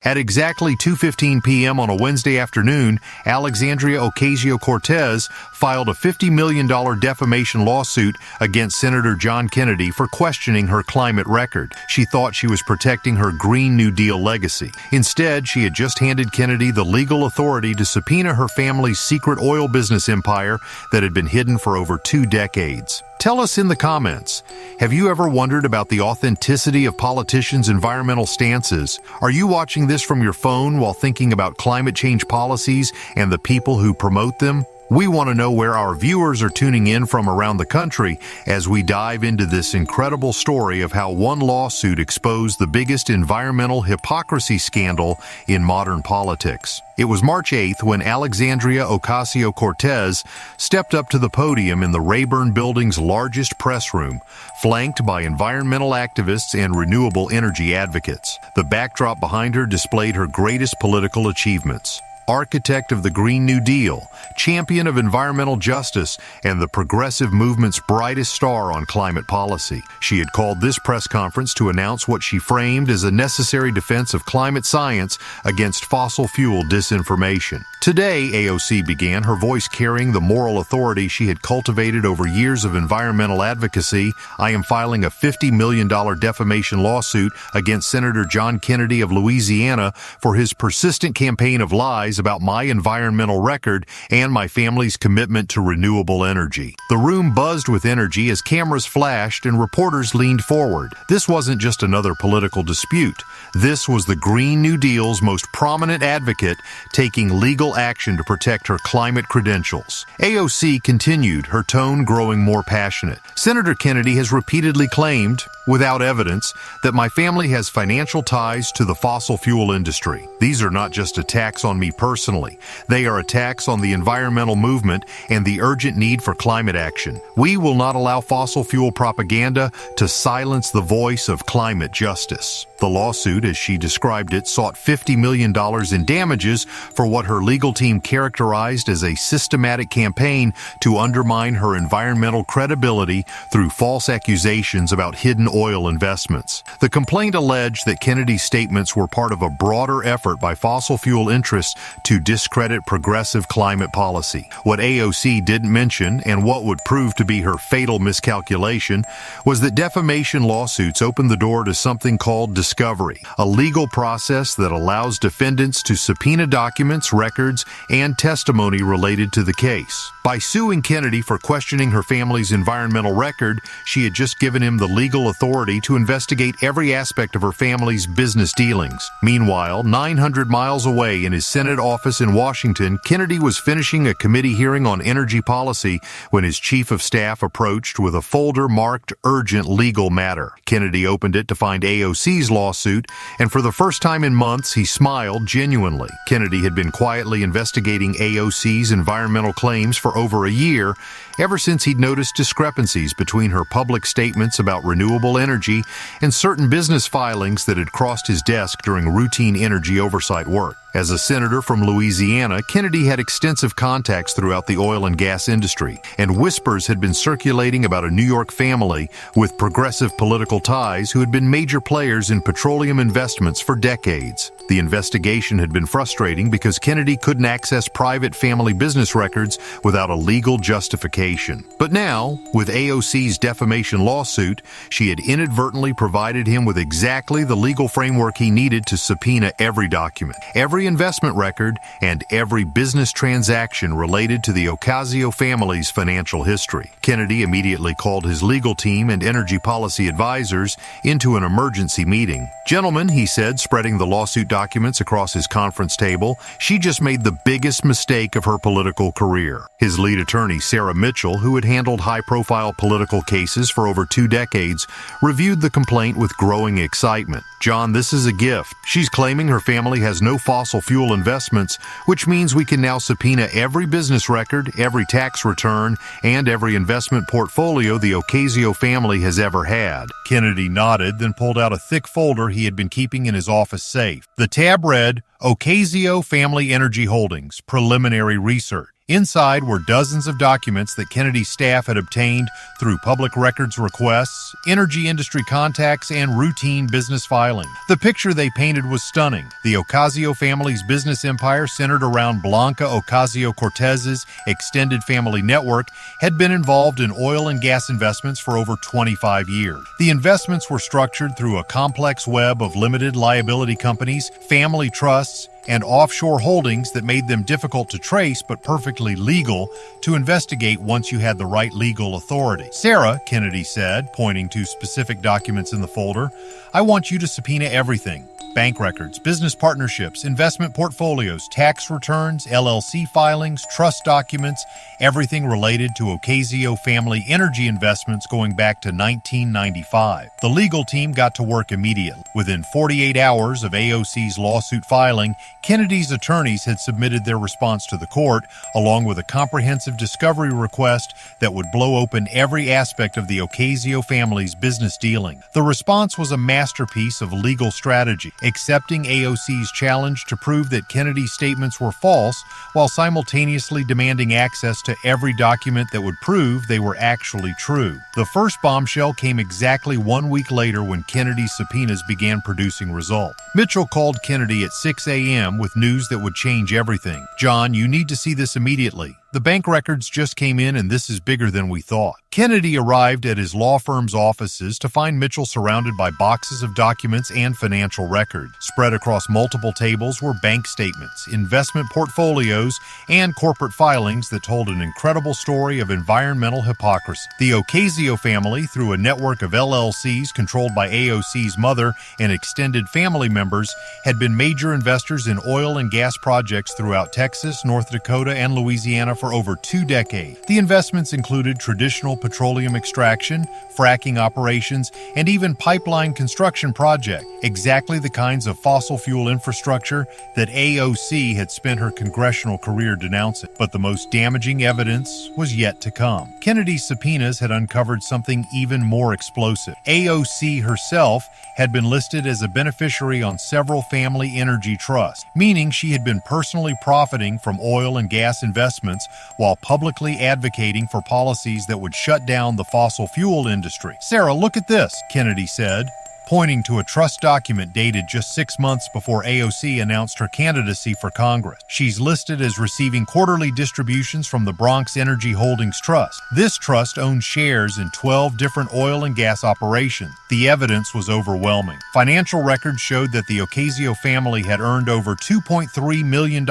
At exactly 2:15 p.m. on a Wednesday afternoon, Alexandria Ocasio-Cortez filed a $50 million defamation lawsuit against Senator John Kennedy for questioning her climate record. She thought she was protecting her Green New Deal legacy. Instead, she had just handed Kennedy the legal authority to subpoena her family's secret oil business empire that had been hidden for over 2 decades. Tell us in the comments, have you ever wondered about the authenticity of politicians' environmental stances? Are you watching this from your phone while thinking about climate change policies and the people who promote them? We want to know where our viewers are tuning in from around the country as we dive into this incredible story of how one lawsuit exposed the biggest environmental hypocrisy scandal in modern politics. It was March 8th when Alexandria Ocasio-Cortez stepped up to the podium in the Rayburn Building's largest press room, flanked by environmental activists and renewable energy advocates. The backdrop behind her displayed her greatest political achievements: architect of the Green New Deal, champion of environmental justice, and the progressive movement's brightest star on climate policy. She had called this press conference to announce what she framed as a necessary defense of climate science against fossil fuel disinformation. Today, AOC began, her voice carrying the moral authority she had cultivated over years of environmental advocacy. I am filing a $50 million defamation lawsuit against Senator John Kennedy of Louisiana for his persistent campaign of lies about my environmental record and my family's commitment to renewable energy. The room buzzed with energy as cameras flashed and reporters leaned forward. This wasn't just another political dispute. This was the Green New Deal's most prominent advocate taking legal action to protect her climate credentials. AOC continued, her tone growing more passionate. Senator Kennedy has repeatedly claimed, without evidence, that my family has financial ties to the fossil fuel industry. These are not just attacks on me personally. They are attacks on the environmental movement and the urgent need for climate action. We will not allow fossil fuel propaganda to silence the voice of climate justice. The lawsuit, as she described it, sought $50 million in damages for what her legal team characterized as a systematic campaign to undermine her environmental credibility through false accusations about hidden oil investments. The complaint alleged that Kennedy's statements were part of a broader effort by fossil fuel interests to discredit progressive climate policy. What AOC didn't mention, and what would prove to be her fatal miscalculation, was that defamation lawsuits open the door to something called discovery, a legal process that allows defendants to subpoena documents, records, and testimony related to the case. By suing Kennedy for questioning her family's environmental record, she had just given him the legal authority to investigate every aspect of her family's business dealings. Meanwhile, 900 miles away in his Senate office in Washington, Kennedy was finishing a committee hearing on energy policy when his chief of staff approached with a folder marked urgent legal matter. Kennedy opened it to find AOC's lawsuit, and for the first time in months, he smiled genuinely. Kennedy had been quietly investigating AOC's environmental claims for over a year, ever since he'd noticed discrepancies between her public statements about renewable energy and certain business filings that had crossed his desk during routine energy oversight work. As a senator from Louisiana, Kennedy had extensive contacts throughout the oil and gas industry, and whispers had been circulating about a New York family with progressive political ties who had been major players in petroleum investments for decades. The investigation had been frustrating because Kennedy couldn't access private family business records without a legal justification. But now, with AOC's defamation lawsuit, she had inadvertently provided him with exactly the legal framework he needed to subpoena every document, every investment record, and every business transaction related to the Ocasio family's financial history. Kennedy immediately called his legal team and energy policy advisors into an emergency meeting. "Gentlemen," he said, spreading the lawsuit documents across his conference table, "she just made the biggest mistake of her political career." His lead attorney, Sarah Mitchell, who had handled high-profile political cases for over 2 decades, reviewed the complaint with growing excitement. "John, this is a gift. She's claiming her family has no fossil fuel investments, which means we can now subpoena every business record, every tax return, and every investment portfolio the Ocasio family has ever had." Kennedy nodded, then pulled out a thick folder he had been keeping in his office safe. The tab read, "Ocasio Family Energy Holdings, Preliminary Research." Inside were dozens of documents that Kennedy's staff had obtained through public records requests, energy industry contacts, and routine business filing. The picture they painted was stunning. The Ocasio family's business empire, centered around Blanca Ocasio-Cortez's extended family network, had been involved in oil and gas investments for over 25 years. The investments were structured through a complex web of limited liability companies, family trusts, and offshore holdings that made them difficult to trace but perfectly legal to investigate once you had the right legal authority. "Sarah," Kennedy said, pointing to specific documents in the folder, "I want you to subpoena everything. Bank records, business partnerships, investment portfolios, tax returns, LLC filings, trust documents, everything related to Ocasio family energy investments going back to 1995. The legal team got to work immediately. Within 48 hours of AOC's lawsuit filing, Kennedy's attorneys had submitted their response to the court, along with a comprehensive discovery request that would blow open every aspect of the Ocasio family's business dealing. The response was a masterpiece of legal strategy, accepting AOC's challenge to prove that Kennedy's statements were false while simultaneously demanding access to every document that would prove they were actually true. The first bombshell came exactly 1 week later when Kennedy's subpoenas began producing results. Mitchell called Kennedy at 6 a.m. with news that would change everything. "John, you need to see this immediately. The bank records just came in and this is bigger than we thought." Kennedy arrived at his law firm's offices to find Mitchell surrounded by boxes of documents and financial records. Spread across multiple tables were bank statements, investment portfolios, and corporate filings that told an incredible story of environmental hypocrisy. The Ocasio family, through a network of LLCs controlled by AOC's mother and extended family members, had been major investors in oil and gas projects throughout Texas, North Dakota, and Louisiana for over 2 decades. The investments included traditional petroleum extraction, fracking operations, and even pipeline construction projects, exactly the kinds of fossil fuel infrastructure that AOC had spent her congressional career denouncing. But the most damaging evidence was yet to come. Kennedy's subpoenas had uncovered something even more explosive. AOC herself had been listed as a beneficiary on several family energy trusts, meaning she had been personally profiting from oil and gas investments while publicly advocating for policies that would shut down the fossil fuel industry. "Sarah, look at this," Kennedy said, pointing to a trust document dated just 6 months before AOC announced her candidacy for Congress. She's listed as receiving quarterly distributions from the Bronx Energy Holdings Trust. This trust owns shares in 12 different oil and gas operations. The evidence was overwhelming. Financial records showed that the Ocasio family had earned over $2.3 million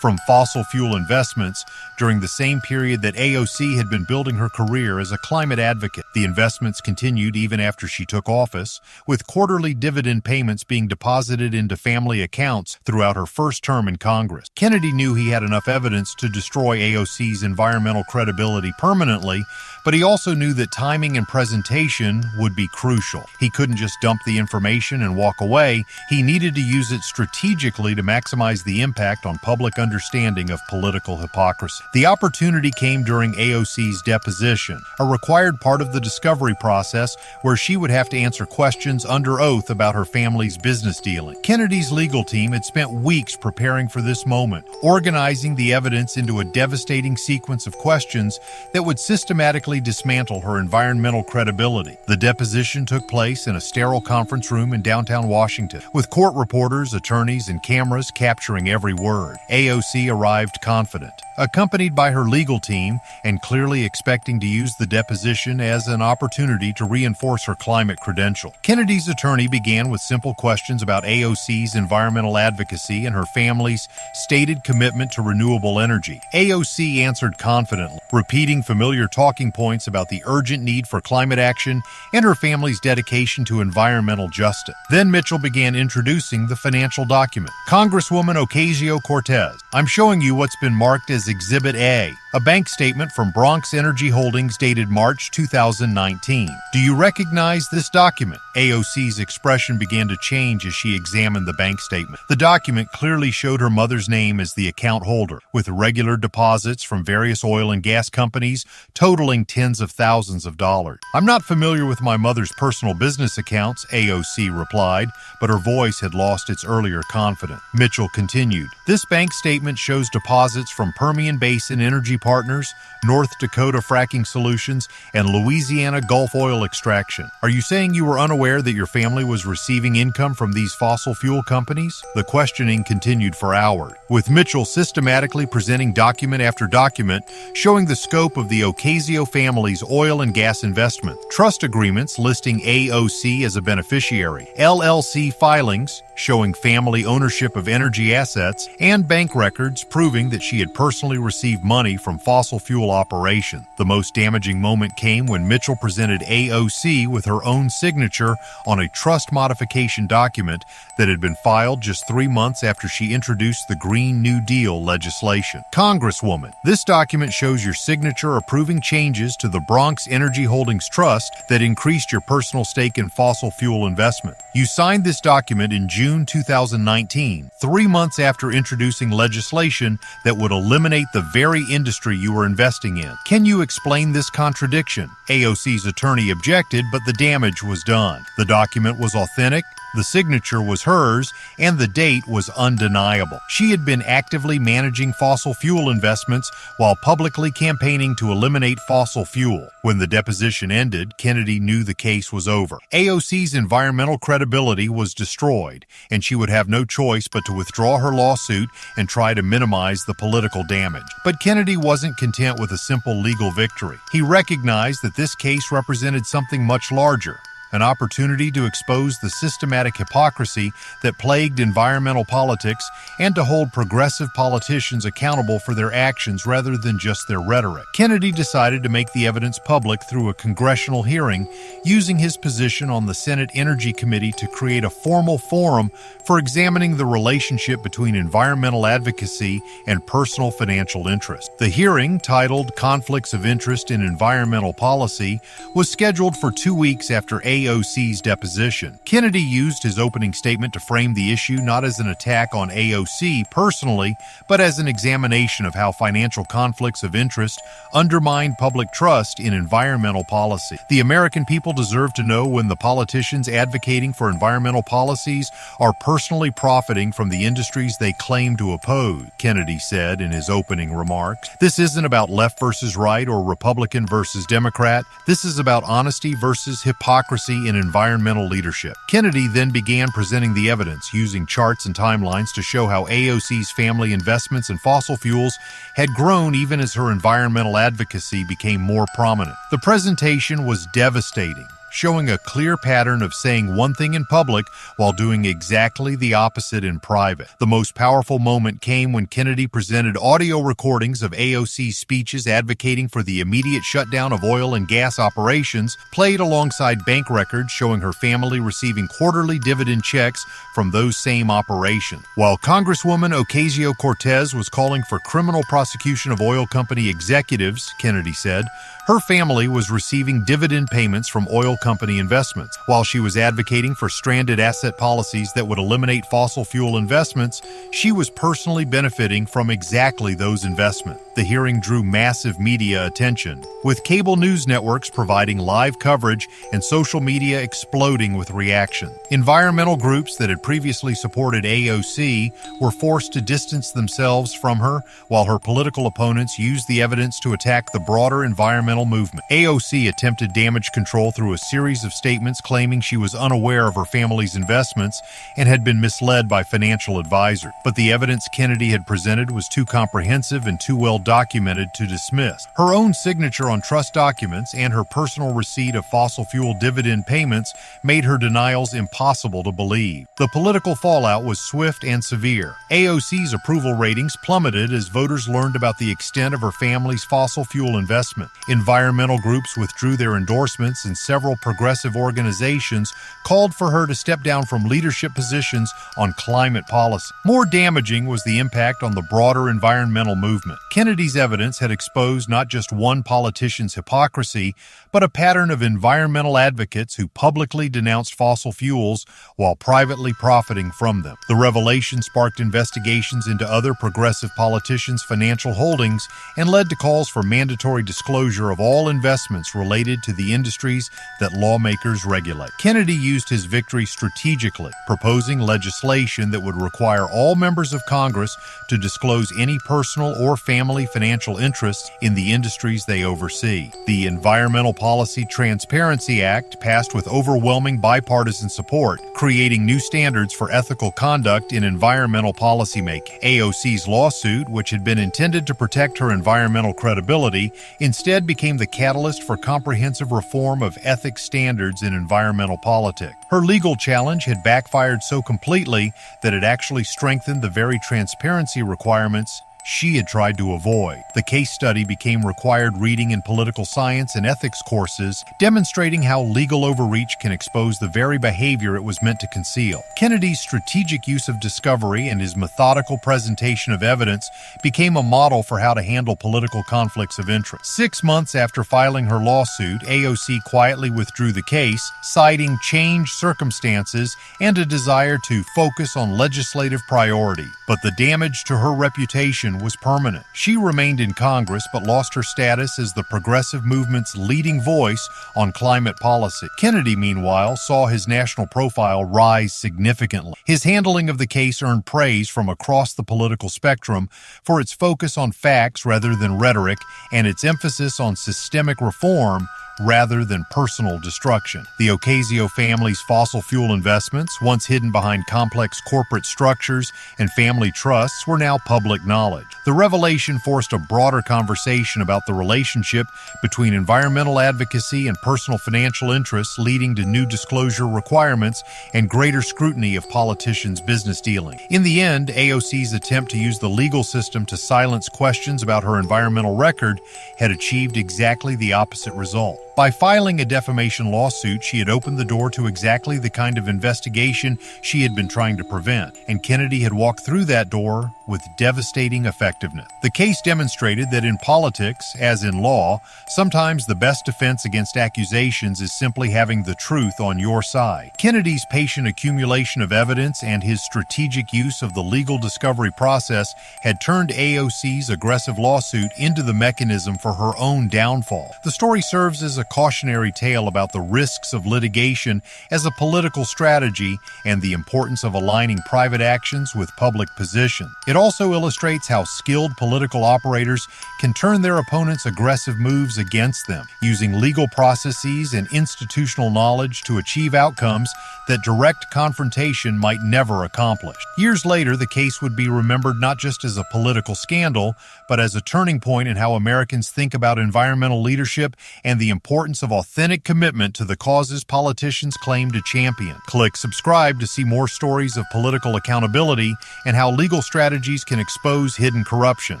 from fossil fuel investments during the same period that AOC had been building her career as a climate advocate. The investments continued even after she took office, with quarterly dividend payments being deposited into family accounts throughout her first term in Congress. Kennedy knew he had enough evidence to destroy AOC's environmental credibility permanently, but he also knew that timing and presentation would be crucial. He couldn't just dump the information and walk away. He needed to use it strategically to maximize the impact on public understanding of political hypocrisy. The opportunity came during AOC's deposition, a required part of the discovery process where she would have to answer questions under oath about her family's business dealing. Kennedy's legal team had spent weeks preparing for this moment, organizing the evidence into a devastating sequence of questions that would systematically dismantle her environmental credibility. The deposition took place in a sterile conference room in downtown Washington, with court reporters, attorneys, and cameras capturing every word. AOC arrived confident, accompanied by her legal team, and clearly expecting to use the deposition as an opportunity to reinforce her climate credential. Kennedy's attorney began with simple questions about AOC's environmental advocacy and her family's stated commitment to renewable energy. AOC answered confidently, repeating familiar talking points about the urgent need for climate action and her family's dedication to environmental justice. Then Mitchell began introducing the financial document. "Congresswoman Ocasio-Cortez, I'm showing you what's been marked as Exhibit A, A bank statement from Bronx Energy Holdings dated March 2019. Do you recognize this document? AOC's expression began to change as she examined the bank statement. The document clearly showed her mother's name as the account holder, with regular deposits from various oil and gas companies totaling tens of thousands of dollars. I'm not familiar with my mother's personal business accounts, AOC replied, but her voice had lost its earlier confidence. Mitchell continued, this bank statement shows deposits from Permian Basin Energy Partners, North Dakota Fracking Solutions, and Louisiana Gulf Oil Extraction. Are you saying you were unaware that your family was receiving income from these fossil fuel companies? The questioning continued for hours, with Mitchell systematically presenting document after document showing the scope of the Ocasio family's oil and gas investment, trust agreements listing AOC as a beneficiary, LLC filings showing family ownership of energy assets, and bank records proving that she had personally received money from fossil fuel operations. The most damaging moment came when Mitchell presented AOC with her own signature on a trust modification document that had been filed just 3 months after she introduced the Green New Deal legislation. Congresswoman, this document shows your signature approving changes to the Bronx Energy Holdings Trust that increased your personal stake in fossil fuel investment. You signed this document in June 2019, 3 months after introducing legislation that would eliminate the very industry you were investing in. Can you explain this contradiction? AOC's attorney objected, but the damage was done. The document was authentic, the signature was hers, and the date was undeniable. She had been actively managing fossil fuel investments while publicly campaigning to eliminate fossil fuel. When the deposition ended, Kennedy knew the case was over. AOC's environmental credibility was destroyed, and she would have no choice but to withdraw her lawsuit and try to minimize the political damage. But Kennedy wasn't content with a simple legal victory. He recognized that this case represented something much larger, an opportunity to expose the systematic hypocrisy that plagued environmental politics and to hold progressive politicians accountable for their actions rather than just their rhetoric. Kennedy decided to make the evidence public through a congressional hearing, using his position on the Senate Energy Committee to create a formal forum for examining the relationship between environmental advocacy and personal financial interest. The hearing, titled Conflicts of Interest in Environmental Policy, was scheduled for 2 weeks after AOC's deposition. Kennedy used his opening statement to frame the issue not as an attack on AOC personally, but as an examination of how financial conflicts of interest undermine public trust in environmental policy. The American people deserve to know when the politicians advocating for environmental policies are personally profiting from the industries they claim to oppose, Kennedy said in his opening remarks. This isn't about left versus right or Republican versus Democrat. This is about honesty versus hypocrisy in environmental leadership. Kennedy then began presenting the evidence, using charts and timelines to show how AOC's family investments in fossil fuels had grown even as her environmental advocacy became more prominent. The presentation was devastating, showing a clear pattern of saying one thing in public while doing exactly the opposite in private. The most powerful moment came when Kennedy presented audio recordings of AOC's speeches advocating for the immediate shutdown of oil and gas operations, played alongside bank records showing her family receiving quarterly dividend checks from those same operations. While Congresswoman Ocasio-Cortez was calling for criminal prosecution of oil company executives, Kennedy said, her family was receiving dividend payments from oil company investments. While she was advocating for stranded asset policies that would eliminate fossil fuel investments, she was personally benefiting from exactly those investments. The hearing drew massive media attention, with cable news networks providing live coverage and social media exploding with reaction. Environmental groups that had previously supported AOC were forced to distance themselves from her, while her political opponents used the evidence to attack the broader environmental movement. AOC attempted damage control through a series of statements claiming she was unaware of her family's investments and had been misled by financial advisors. But the evidence Kennedy had presented was too comprehensive and too well documented to dismiss. Her own signature on trust documents and her personal receipt of fossil fuel dividend payments made her denials impossible to believe. The political fallout was swift and severe. AOC's approval ratings plummeted as voters learned about the extent of her family's fossil fuel investment. Environmental groups withdrew their endorsements and several several progressive organizations called for her to step down from leadership positions on climate policy. More damaging was the impact on the broader environmental movement. Kennedy's evidence had exposed not just one politician's hypocrisy, but a pattern of environmental advocates who publicly denounced fossil fuels while privately profiting from them. The revelation sparked investigations into other progressive politicians' financial holdings and led to calls for mandatory disclosure of all investments related to the industries that lawmakers regulate. Kennedy used his victory strategically, proposing legislation that would require all members of Congress to disclose any personal or family financial interests in the industries they oversee. The Environmental Policy Transparency Act passed with overwhelming bipartisan support, creating new standards for ethical conduct in environmental policymaking. AOC's lawsuit, which had been intended to protect her environmental credibility, instead became the catalyst for comprehensive reform of ethics standards in environmental politics. Her legal challenge had backfired so completely that it actually strengthened the very transparency requirements she had tried to avoid. The case study became required reading in political science and ethics courses, demonstrating how legal overreach can expose the very behavior it was meant to conceal. Kennedy's strategic use of discovery and his methodical presentation of evidence became a model for how to handle political conflicts of interest. 6 months after filing her lawsuit, AOC quietly withdrew the case, citing changed circumstances and a desire to focus on legislative priority. But the damage to her reputation was permanent. She remained in Congress but lost her status as the progressive movement's leading voice on climate policy. Kennedy, meanwhile, saw his national profile rise significantly. His handling of the case earned praise from across the political spectrum for its focus on facts rather than rhetoric and its emphasis on systemic reform rather than personal destruction. The Ocasio family's fossil fuel investments, once hidden behind complex corporate structures and family trusts, were now public knowledge. The revelation forced a broader conversation about the relationship between environmental advocacy and personal financial interests, leading to new disclosure requirements and greater scrutiny of politicians' business dealings. In the end, AOC's attempt to use the legal system to silence questions about her environmental record had achieved exactly the opposite result. By filing a defamation lawsuit, she had opened the door to exactly the kind of investigation she had been trying to prevent, and Kennedy had walked through that door with devastating effectiveness. The case demonstrated that in politics, as in law, sometimes the best defense against accusations is simply having the truth on your side. Kennedy's patient accumulation of evidence and his strategic use of the legal discovery process had turned AOC's aggressive lawsuit into the mechanism for her own downfall. The story serves as a cautionary tale about the risks of litigation as a political strategy and the importance of aligning private actions with public position. It also illustrates how skilled political operators can turn their opponents' aggressive moves against them, using legal processes and institutional knowledge to achieve outcomes that direct confrontation might never accomplish. Years later, the case would be remembered not just as a political scandal, but as a turning point in how Americans think about environmental leadership and the importance of authentic commitment to the causes politicians claim to champion. Click subscribe to see more stories of political accountability and how legal strategies can expose hidden corruption.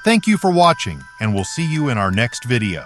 Thank you for watching, and we'll see you in our next video.